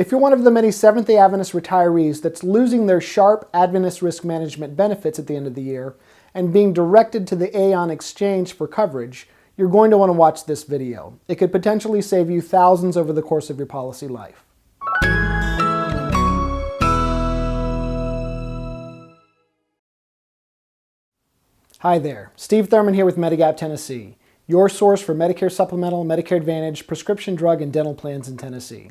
If you're one of the many Seventh-day Adventist retirees that's losing their SHARP Adventist Risk Management benefits at the end of the year and being directed to the AON Exchange for coverage, you're going to want to watch this video. It could potentially save you thousands over the course of your policy life. Hi there, Steve Thurman here with Medigap Tennessee, your source for Medicare Supplemental, Medicare Advantage, prescription drug, and dental plans in Tennessee.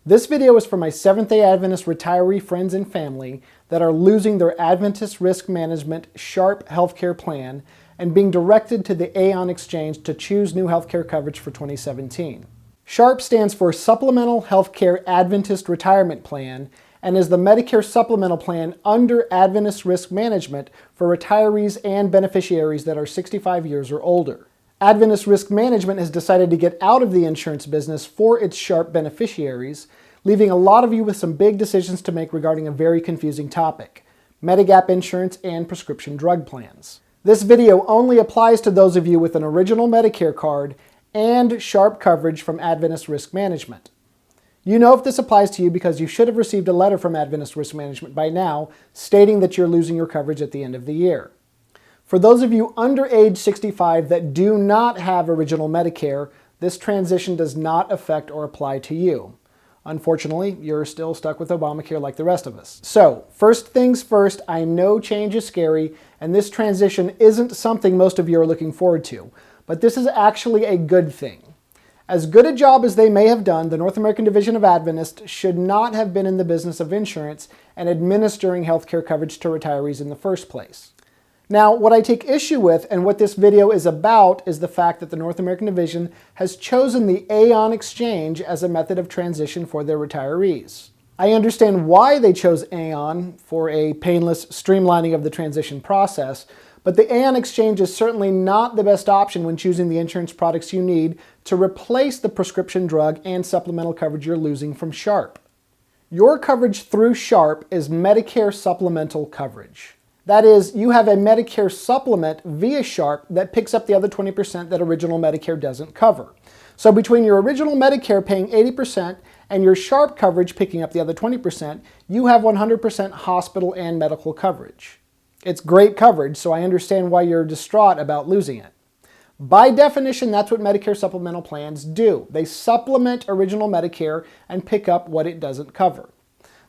This video is for my Seventh-day Adventist retiree friends and family that are losing their Adventist Risk Management SHARP healthcare plan and being directed to the AON Exchange to choose new healthcare coverage for 2017. SHARP stands for Supplemental Healthcare Adventist Retirement Plan and is the Medicare Supplemental Plan under Adventist Risk Management for retirees and beneficiaries that are 65 years or older. Adventist Risk Management has decided to get out of the insurance business for its SHARP beneficiaries, leaving a lot of you with some big decisions to make regarding a very confusing topic: Medigap insurance and prescription drug plans. This video only applies to those of you with an original Medicare card and SHARP coverage from Adventist Risk Management. You know if this applies to you because you should have received a letter from Adventist Risk Management by now stating that you're losing your coverage at the end of the year. For those of you under age 65 that do not have original Medicare, this transition does not affect or apply to you. Unfortunately, you're still stuck with Obamacare like the rest of us. So, first things first, I know change is scary, and this transition isn't something most of you are looking forward to, but this is actually a good thing. As good a job as they may have done, the North American Division of Adventist should not have been in the business of insurance and administering healthcare coverage to retirees in the first place. Now, what I take issue with and what this video is about is the fact that the North American Division has chosen the AON Exchange as a method of transition for their retirees. I understand why they chose AON for a painless streamlining of the transition process, but the AON Exchange is certainly not the best option when choosing the insurance products you need to replace the prescription drug and supplemental coverage you're losing from SHARP. Your coverage through SHARP is Medicare Supplemental coverage. That is, you have a Medicare supplement via SHARP that picks up the other 20% that original Medicare doesn't cover. So between your original Medicare paying 80% and your SHARP coverage picking up the other 20%, you have 100% hospital and medical coverage. It's great coverage, so I understand why you're distraught about losing it. By definition, that's what Medicare supplemental plans do. They supplement original Medicare and pick up what it doesn't cover.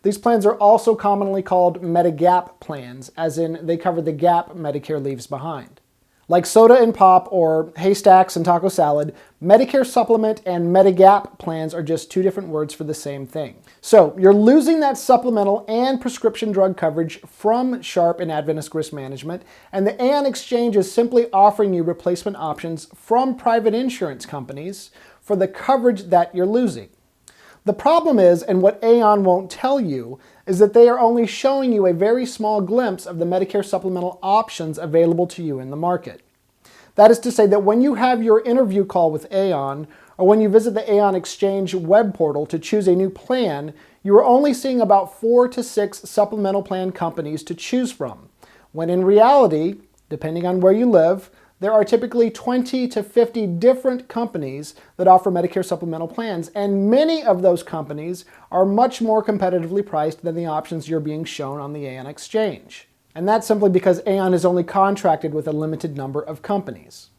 These plans are also commonly called Medigap plans, as in they cover the gap Medicare leaves behind. Like soda and pop or haystacks and taco salad, Medicare Supplement and Medigap plans are just two different words for the same thing. So you're losing that supplemental and prescription drug coverage from SHARP and Adventist Risk Management, and the AON Exchange is simply offering you replacement options from private insurance companies for the coverage that you're losing. The problem is, and what AON won't tell you, is that they are only showing you a very small glimpse of the Medicare supplemental options available to you in the market. That is to say that when you have your interview call with AON, or when you visit the AON Exchange web portal to choose a new plan, you are only seeing about 4 to 6 supplemental plan companies to choose from, when in reality, depending on where you live, there are typically 20 to 50 different companies that offer Medicare supplemental plans, and many of those companies are much more competitively priced than the options you're being shown on the AON Exchange. And that's simply because AON is only contracted with a limited number of companies.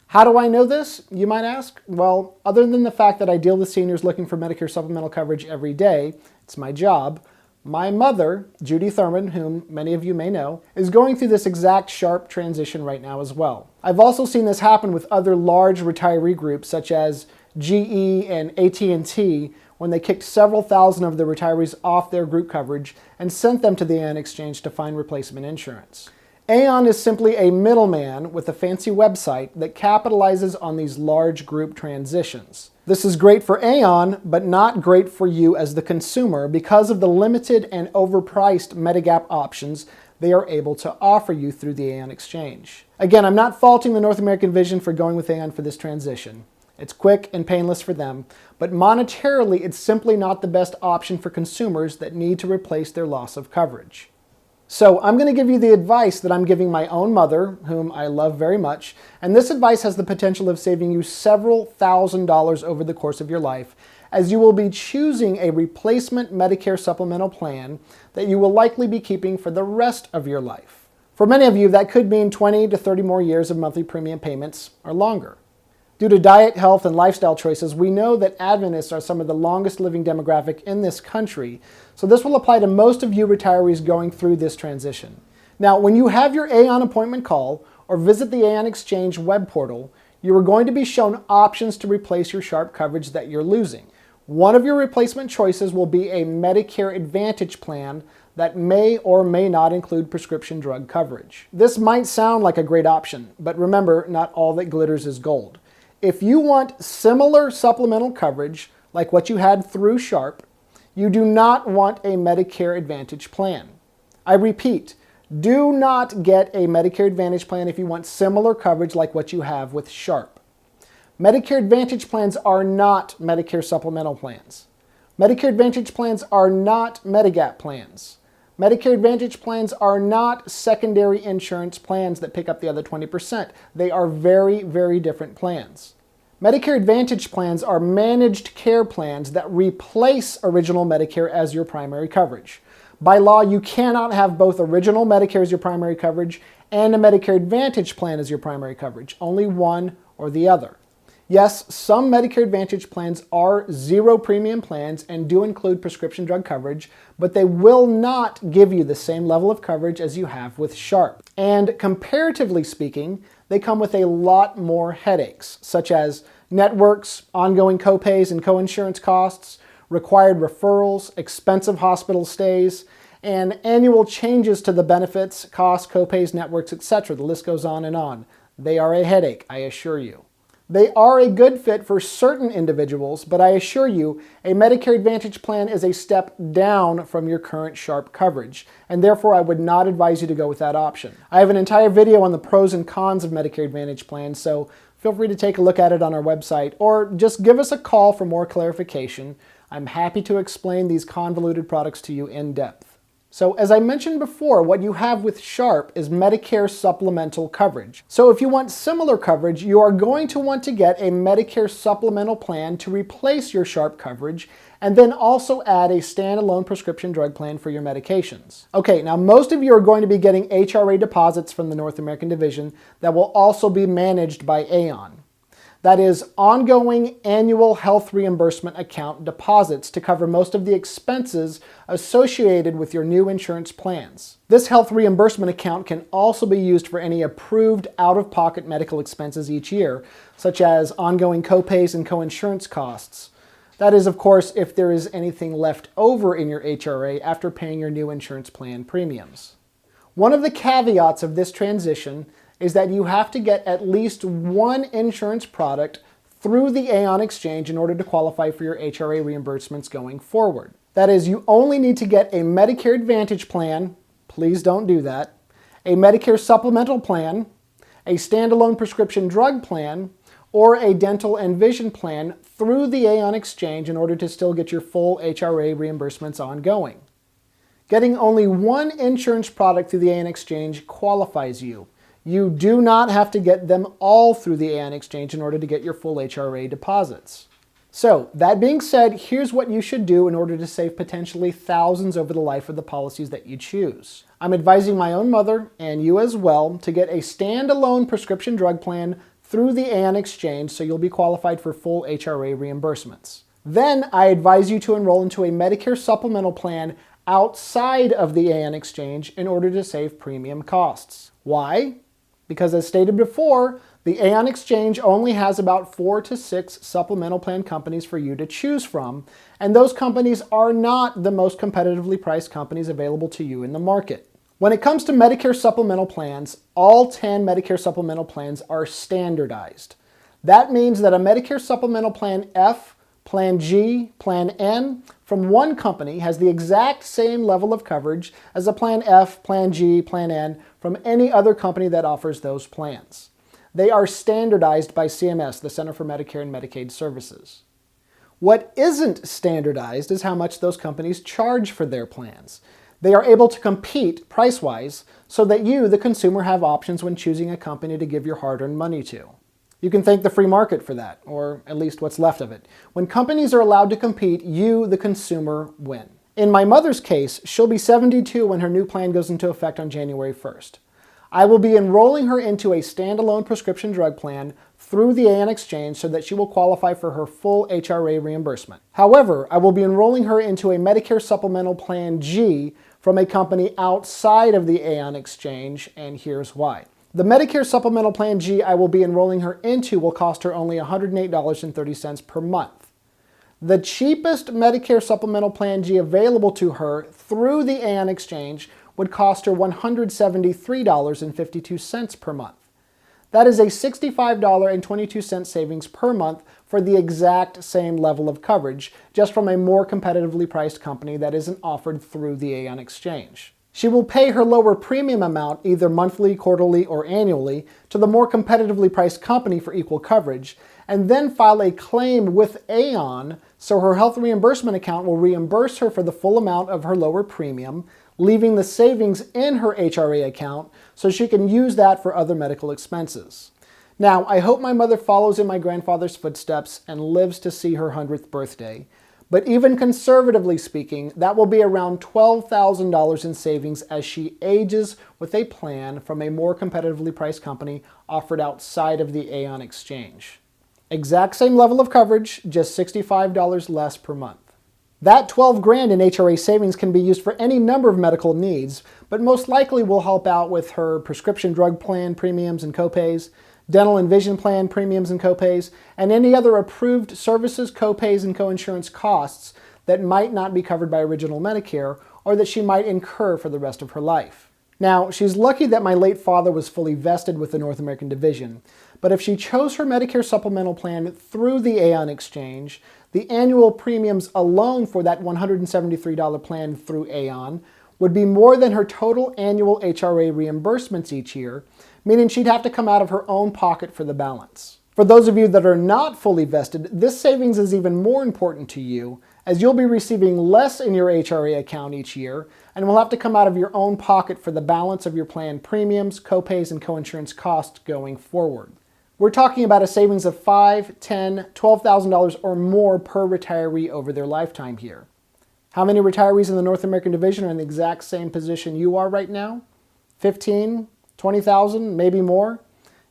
How do I know this, you might ask? Well, other than the fact that I deal with seniors looking for Medicare supplemental coverage every day, it's my job. My mother, Judy Thurman, whom many of you may know, is going through this exact SHARP transition right now as well. I've also seen this happen with other large retiree groups such as GE and AT&T when they kicked several thousand of the retirees off their group coverage and sent them to the AON Exchange to find replacement insurance. AON is simply a middleman with a fancy website that capitalizes on these large group transitions. This is great for AON, but not great for you as the consumer because of the limited and overpriced Medigap options they are able to offer you through the AON Exchange. Again, I'm not faulting the North American Vision for going with AON for this transition. It's quick and painless for them, but monetarily it's simply not the best option for consumers that need to replace their loss of coverage. So I'm going to give you the advice that I'm giving my own mother, whom I love very much, and this advice has the potential of saving you several $1,000s over the course of your life, as you will be choosing a replacement Medicare supplemental plan that you will likely be keeping for the rest of your life. For many of you, that could mean 20 to 30 more years of monthly premium payments or longer. Due to diet, health, and lifestyle choices, we know that Adventists are some of the longest living demographic in this country, so this will apply to most of you retirees going through this transition. Now, when you have your AON appointment call or visit the AON Exchange web portal, you are going to be shown options to replace your SHARP coverage that you're losing. One of your replacement choices will be a Medicare Advantage plan that may or may not include prescription drug coverage. This might sound like a great option, but remember, not all that glitters is gold. If you want similar supplemental coverage like what you had through SHARP, you do not want a Medicare Advantage plan. I repeat, do not get a Medicare Advantage plan if you want similar coverage like what you have with SHARP. Medicare Advantage plans are not Medicare supplemental plans. Medicare Advantage plans are not Medigap plans. Medicare Advantage plans are not secondary insurance plans that pick up the other 20%. They are very, very different plans. Medicare Advantage plans are managed care plans that replace original Medicare as your primary coverage. By law, you cannot have both original Medicare as your primary coverage and a Medicare Advantage plan as your primary coverage, only one or the other. Yes, some Medicare Advantage plans are zero premium plans and do include prescription drug coverage, but they will not give you the same level of coverage as you have with SHARP. And comparatively speaking, they come with a lot more headaches, such as networks, ongoing copays and coinsurance costs, required referrals, expensive hospital stays, and annual changes to the benefits, costs, copays, networks, etc. The list goes on and on. They are a headache, I assure you. They are a good fit for certain individuals, but I assure you, a Medicare Advantage plan is a step down from your current SHARP coverage, and therefore I would not advise you to go with that option. I have an entire video on the pros and cons of Medicare Advantage plans, so feel free to take a look at it on our website, or just give us a call for more clarification. I'm happy to explain these convoluted products to you in depth. So as I mentioned before, what you have with SHARP is Medicare Supplemental Coverage. So if you want similar coverage, you are going to want to get a Medicare Supplemental plan to replace your SHARP coverage, and then also add a standalone prescription drug plan for your medications. Okay, now most of you are going to be getting Hra Deposits from the North American division that will also be managed by AON. That is ongoing annual health reimbursement account deposits to cover most of the expenses associated with your new insurance plans. This health reimbursement account can also be used for any approved out-of-pocket medical expenses each year, such as ongoing copays and coinsurance costs. That is, of course, if there is anything left over in your HRA after paying your new insurance plan premiums. One of the caveats of this transition is that you have to get at least one insurance product through the AON Exchange in order to qualify for your HRA reimbursements going forward. That is, you only need to get a Medicare Advantage plan, please don't do that, a Medicare Supplemental plan, a standalone prescription drug plan, or a dental and vision plan through the AON Exchange in order to still get your full HRA reimbursements ongoing. Getting only one insurance product through the AON Exchange qualifies you. You do not have to get them all through the AON Exchange in order to get your full Hra deposits. So, that being said, here's what you should do in order to save potentially thousands over the life of the policies that you choose. I'm advising my own mother, and you as well, to get a standalone prescription drug plan through the AON Exchange so you'll be qualified for full Hra reimbursements. Then, I advise you to enroll into a Medicare supplemental plan outside of the AON Exchange in order to save premium costs. Why? Because as stated before, the AON Exchange only has about 4 to 6 supplemental plan companies for you to choose from, and those companies are not the most competitively priced companies available to you in the market. When it comes to Medicare supplemental plans, all 10 Medicare supplemental plans are standardized. That means that a Medicare supplemental plan F, Plan G, Plan N from one company has the exact same level of coverage as a Plan F, Plan G, Plan N from any other company that offers those plans. They are standardized by CMS, the Center for Medicare and Medicaid Services. What isn't standardized is how much those companies charge for their plans. They are able to compete price-wise so that you, the consumer, have options when choosing a company to give your hard-earned money to. You can thank the free market for that, or at least what's left of it. When companies are allowed to compete, you, the consumer, win. In my mother's case, she'll be 72 when her new plan goes into effect on January 1st. I will be enrolling her into a standalone prescription drug plan through the AON Exchange so that she will qualify for her full HRA reimbursement. However, I will be enrolling her into a Medicare Supplemental Plan G from a company outside of the AON Exchange, and here's why. The Medicare Supplemental Plan G I will be enrolling her into will cost her only $108.30 per month. The cheapest Medicare Supplemental Plan G available to her through the AON Exchange would cost her $173.52 per month. That is a $65.22 savings per month for the exact same level of coverage, just from a more competitively priced company that isn't offered through the AON Exchange. She will pay her lower premium amount either monthly, quarterly, or annually to the more competitively priced company for equal coverage, and then file a claim with AON so her health reimbursement account will reimburse her for the full amount of her lower premium, leaving the savings in her HRA account so she can use that for other medical expenses. Now, I hope my mother follows in my grandfather's footsteps and lives to see her 100th birthday. But even conservatively speaking, that will be around $12,000 in savings as she ages with a plan from a more competitively priced company offered outside of the AON Exchange. Exact same level of coverage, just $65 less per month. That $12,000 in HRA savings can be used for any number of medical needs, but most likely will help out with her prescription drug plan premiums and copays, dental and vision plan premiums and copays, and any other approved services, copays, and coinsurance costs that might not be covered by original Medicare or that she might incur for the rest of her life. Now, she's lucky that my late father was fully vested with the North American division, but if she chose her Medicare supplemental plan through the AON Exchange, the annual premiums alone for that $173 plan through AON would be more than her total annual HRA reimbursements each year, meaning she'd have to come out of her own pocket for the balance. For those of you that are not fully vested, this savings is even more important to you, as you'll be receiving less in your HRA account each year and will have to come out of your own pocket for the balance of your plan premiums, copays, and coinsurance costs going forward. We're talking about a savings of $5,000, $10,000, $12,000 or more per retiree over their lifetime here. How many retirees in the North American division are in the exact same position you are right now? 15, 20,000, maybe more?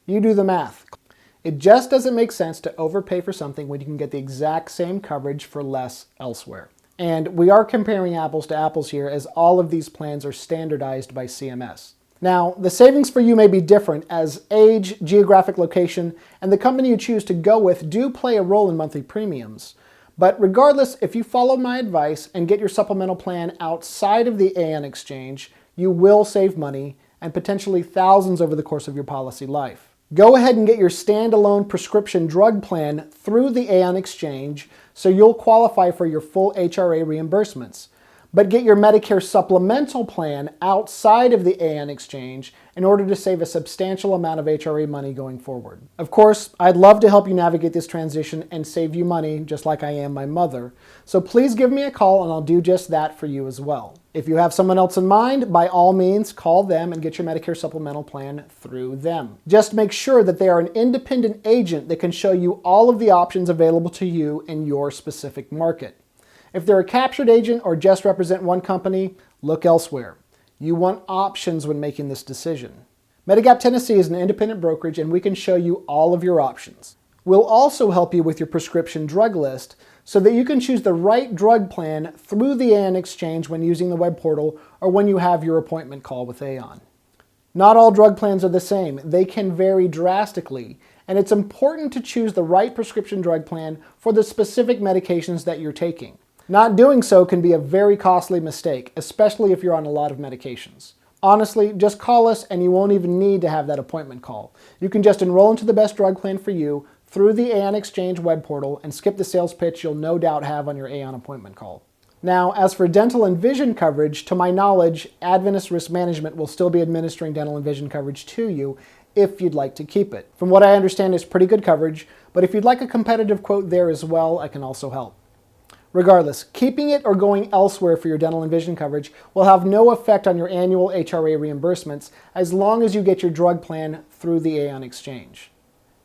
You do the math. It just doesn't make sense to overpay for something when you can get the exact same coverage for less elsewhere. And we are comparing apples to apples here, as all of these plans are standardized by CMS. Now, the savings for you may be different, as age, geographic location, and the company you choose to go with do play a role in monthly premiums. But regardless, if you follow my advice and get your supplemental plan outside of the AON Exchange, you will save money and potentially thousands over the course of your policy life. Go ahead and get your standalone prescription drug plan through the AON Exchange so you'll qualify for your full HRA reimbursements. But get your Medicare supplemental plan outside of the AON Exchange in order to save a substantial amount of HRA money going forward. Of course, I'd love to help you navigate this transition and save you money just like I am my mother. So please give me a call and I'll do just that for you as well. If you have someone else in mind, by all means, call them and get your Medicare supplemental plan through them. Just make sure that they are an independent agent that can show you all of the options available to you in your specific market. If they're a captured agent or just represent one company, look elsewhere. You want options when making this decision. Medigap Tennessee is an independent brokerage and we can show you all of your options. We'll also help you with your prescription drug list so that you can choose the right drug plan through the AON Exchange when using the web portal or when you have your appointment call with AON. Not all drug plans are the same. They can vary drastically, and it's important to choose the right prescription drug plan for the specific medications that you're taking. Not doing so can be a very costly mistake, especially if you're on a lot of medications. Honestly, just call us and you won't even need to have that appointment call. You can just enroll into the best drug plan for you through the AON Exchange web portal and skip the sales pitch you'll no doubt have on your AON appointment call. Now, as for dental and vision coverage, to my knowledge, Adventist Risk Management will still be administering dental and vision coverage to you if you'd like to keep it. From what I understand, it's pretty good coverage, but if you'd like a competitive quote there as well, I can also help. Regardless, keeping it or going elsewhere for your dental and vision coverage will have no effect on your annual HRA reimbursements as long as you get your drug plan through the AON Exchange.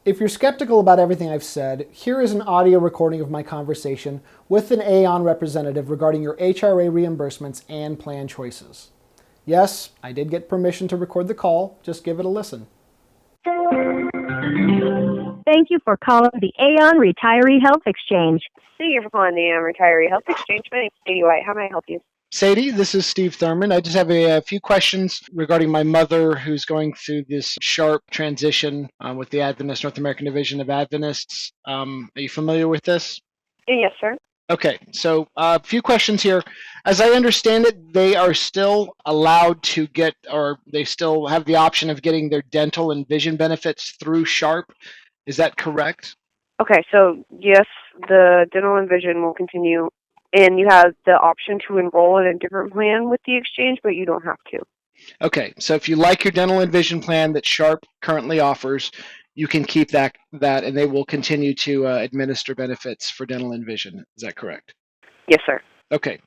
If you're skeptical about everything I've said, here is an audio recording of my conversation with an AON representative regarding your HRA reimbursements and plan choices. Yes, I did get permission to record the call. Just give it a listen. Thank you for calling the AON Retiree Health Exchange. Thank you for calling the AON Retiree Health Exchange. My name is Sadie White. How may I help you? Sadie, this is Steve Thurman. I just have a few questions regarding my mother who's going through this SHARP transition with the Adventist North American Division of Adventists. Are you familiar with this? Yes, sir. Okay, so a few questions here. As I understand it, they are still allowed to get, or they still have the option of getting their dental and vision benefits through SHARP. Is that correct? Okay, so yes, the dental and vision will continue, and you have the option to enroll in a different plan with the exchange, but you don't have to. Okay, so if you like your dental and vision plan that SHARP currently offers, you can keep that, and they will continue to administer benefits for dental and vision. Is that correct? Yes, sir. Okay.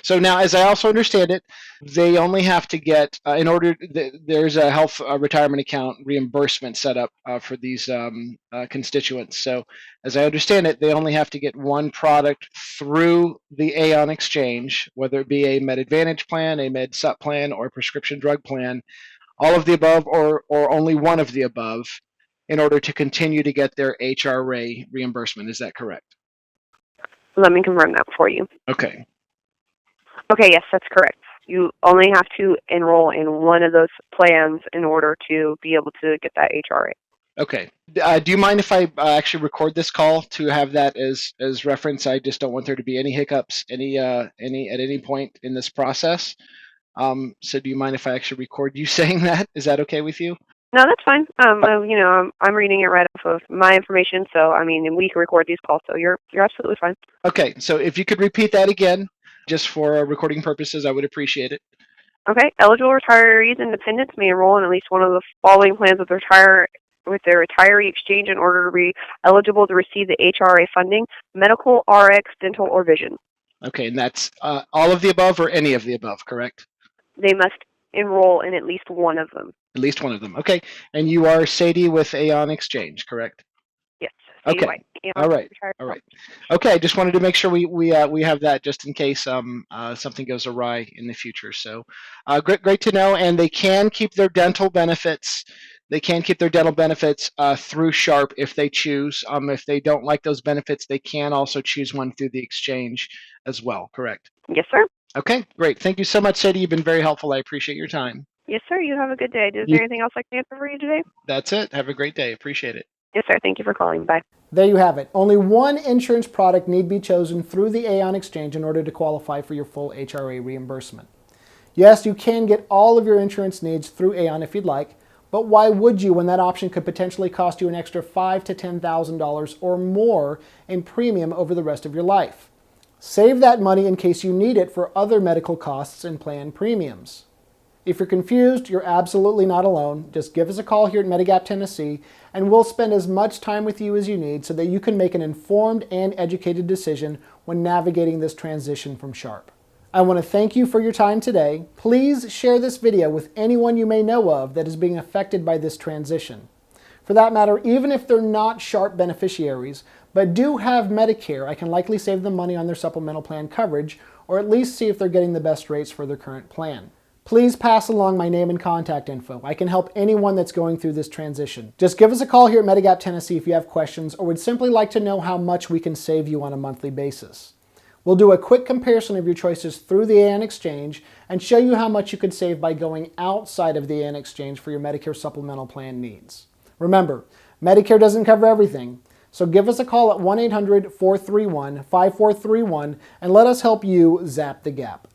So now, as I also understand it, they only have to get, there's a health retirement account reimbursement set up for these constituents. So as I understand it, they only have to get one product through the AON Exchange, whether it be a Med Advantage plan, a Med Sup plan, or a prescription drug plan, all of the above or only one of the above, in order to continue to get their HRA reimbursement. Is that correct? Let me confirm that for you. Okay. Okay, yes, that's correct. You only have to enroll in one of those plans in order to be able to get that HRA. Okay. Do you mind if I actually record this call to have that as reference? I just don't want there to be any hiccups at any point in this process. So do you mind if I actually record you saying that? Is that okay with you? No, that's fine. I'm reading it right off of my information, so and we can record these calls, so you're absolutely fine. Okay. So if you could repeat that again, just for recording purposes, I would appreciate it. Okay. Eligible retirees and dependents may enroll in at least one of the following plans with their retiree exchange in order to be eligible to receive the HRA funding: medical, RX, dental, or vision. Okay, and that's all of the above or any of the above, correct? They must enroll in at least one of them. At least one of them. Okay. And you are Sadie with AON Exchange, correct? Yes. Okay. White. All right. Okay. I just wanted to make sure we have that just in case something goes awry in the future. So great to know. And they can keep their dental benefits. They can keep their dental benefits through SHARP if they choose. If they don't like those benefits, they can also choose one through the exchange as well. Correct? Yes, sir. Okay. Great. Thank you so much, Sadie. You've been very helpful. I appreciate your time. Yes, sir. You have a good day. Is there anything else I can answer for you today? That's it. Have a great day. Appreciate it. Yes, sir. Thank you for calling. Bye. There you have it. Only one insurance product need be chosen through the AON Exchange in order to qualify for your full HRA reimbursement. Yes, you can get all of your insurance needs through AON if you'd like, but why would you when that option could potentially cost you an extra $5,000 to $10,000 or more in premium over the rest of your life? Save that money in case you need it for other medical costs and plan premiums. If you're confused, you're absolutely not alone. Just give us a call here at Medigap Tennessee, and we'll spend as much time with you as you need so that you can make an informed and educated decision when navigating this transition from SHARP. I want to thank you for your time today. Please share this video with anyone you may know of that is being affected by this transition. For that matter, even if they're not SHARP beneficiaries, but do have Medicare, I can likely save them money on their supplemental plan coverage, or at least see if they're getting the best rates for their current plan. Please pass along my name and contact info. I can help anyone that's going through this transition. Just give us a call here at Medigap Tennessee if you have questions or would simply like to know how much we can save you on a monthly basis. We'll do a quick comparison of your choices through the AON Exchange and show you how much you could save by going outside of the AON Exchange for your Medicare Supplemental Plan needs. Remember, Medicare doesn't cover everything, so give us a call at 1-800-431-5431 and let us help you zap the gap.